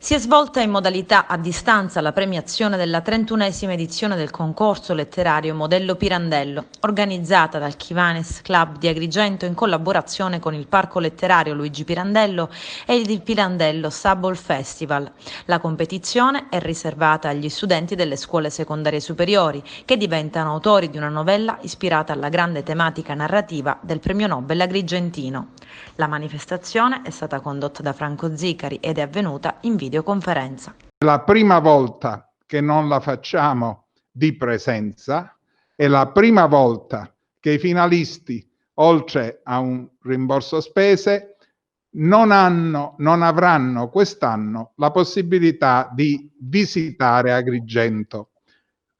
Si è svolta in modalità a distanza la premiazione della 31esima edizione del concorso letterario Modello Pirandello, organizzata dal Kiwanis Club di Agrigento in collaborazione con il Parco Letterario Luigi Pirandello e il Pirandello Sable Festival. La competizione è riservata agli studenti delle scuole secondarie superiori, che diventano autori di una novella ispirata alla grande tematica narrativa del premio Nobel agrigentino. La manifestazione è stata condotta da Franco Zicari ed è avvenuta in videoconferenza. È la prima volta che non la facciamo di presenza, è la prima volta che i finalisti, oltre a un rimborso spese, non avranno quest'anno la possibilità di visitare Agrigento.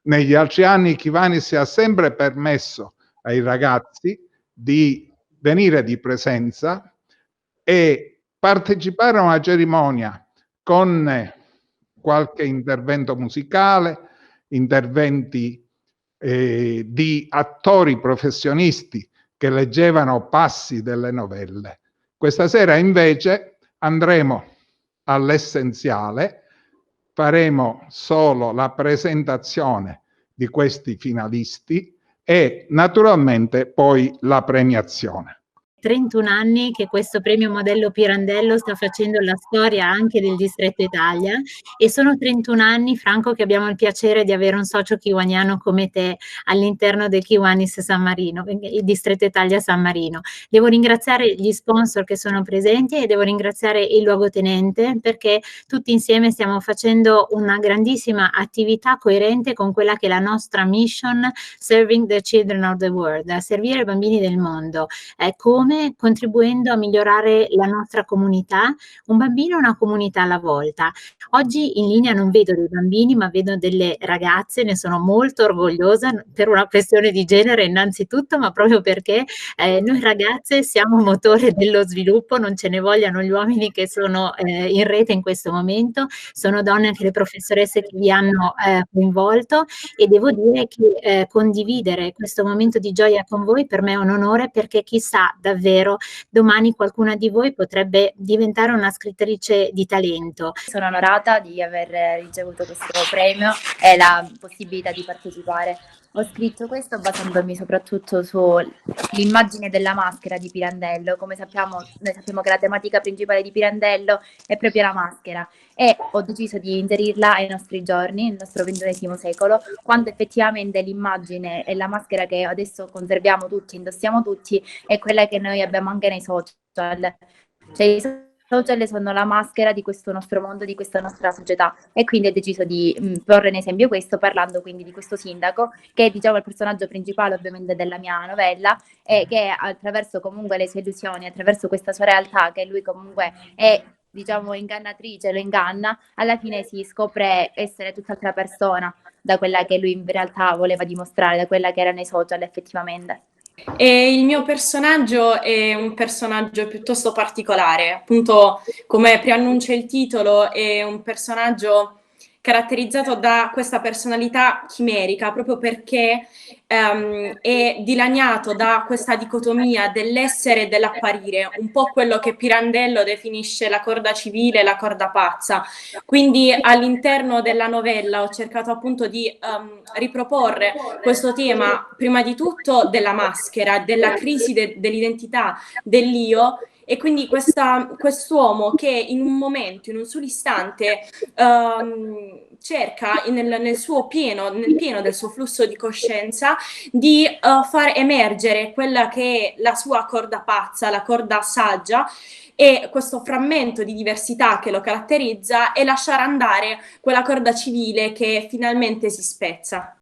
Negli altri anni Kiwanis ha sempre permesso ai ragazzi di venire di presenza e partecipare a una cerimonia con qualche intervento musicale, interventi di attori professionisti che leggevano passi delle novelle. Questa sera invece andremo all'essenziale, faremo solo la presentazione di questi finalisti e naturalmente poi la premiazione. 31 anni che questo premio Modello Pirandello sta facendo la storia anche del Distretto Italia e sono 31 anni, Franco, che abbiamo il piacere di avere un socio kiwaniano come te all'interno del Kiwanis San Marino, il Distretto Italia San Marino. Devo ringraziare gli sponsor che sono presenti e devo ringraziare il luogotenente, perché tutti insieme stiamo facendo una grandissima attività coerente con quella che è la nostra mission, Serving the Children of the World, servire i bambini del mondo. Come contribuendo a migliorare la nostra comunità, un bambino e una comunità alla volta. Oggi in linea non vedo dei bambini, ma vedo delle ragazze, ne sono molto orgogliosa per una questione di genere innanzitutto, ma proprio perché noi ragazze siamo motore dello sviluppo, non ce ne vogliano gli uomini che sono in rete in questo momento, sono donne anche le professoresse che vi hanno coinvolto, e devo dire che condividere questo momento di gioia con voi per me è un onore, perché chissà davvero domani qualcuna di voi potrebbe diventare una scrittrice di talento. Sono onorata di aver ricevuto questo premio e la possibilità di partecipare. Ho scritto questo basandomi soprattutto sull'immagine della maschera di Pirandello. Come sappiamo, noi sappiamo che la tematica principale di Pirandello è proprio la maschera, e ho deciso di inserirla ai nostri giorni, nel nostro XXI secolo, quando effettivamente l'immagine e la maschera che adesso conserviamo tutti, indossiamo tutti, è quella che noi abbiamo anche nei social. Cioè, i social sono la maschera di questo nostro mondo, di questa nostra società, e quindi ho deciso di porre in esempio questo, parlando quindi di questo sindaco, che è, diciamo, il personaggio principale ovviamente della mia novella, e che attraverso comunque le sue illusioni, attraverso questa sua realtà, che lui comunque è, diciamo, ingannatrice, lo inganna, alla fine si scopre essere tutt'altra persona da quella che lui in realtà voleva dimostrare, da quella che era nei social effettivamente. E il mio personaggio è un personaggio piuttosto particolare, appunto, come preannuncia il titolo, è un personaggio caratterizzato da questa personalità chimerica, proprio perché è dilaniato da questa dicotomia dell'essere e dell'apparire, un po' quello che Pirandello definisce la corda civile e la corda pazza. Quindi all'interno della novella ho cercato appunto di riproporre questo tema, prima di tutto della maschera, della crisi dell'identità, dell'io, e quindi quest'uomo che in un momento, in un solo istante, cerca nel pieno del suo flusso di coscienza di far emergere quella che è la sua corda pazza, la corda saggia, e questo frammento di diversità che lo caratterizza, e lasciare andare quella corda civile che finalmente si spezza.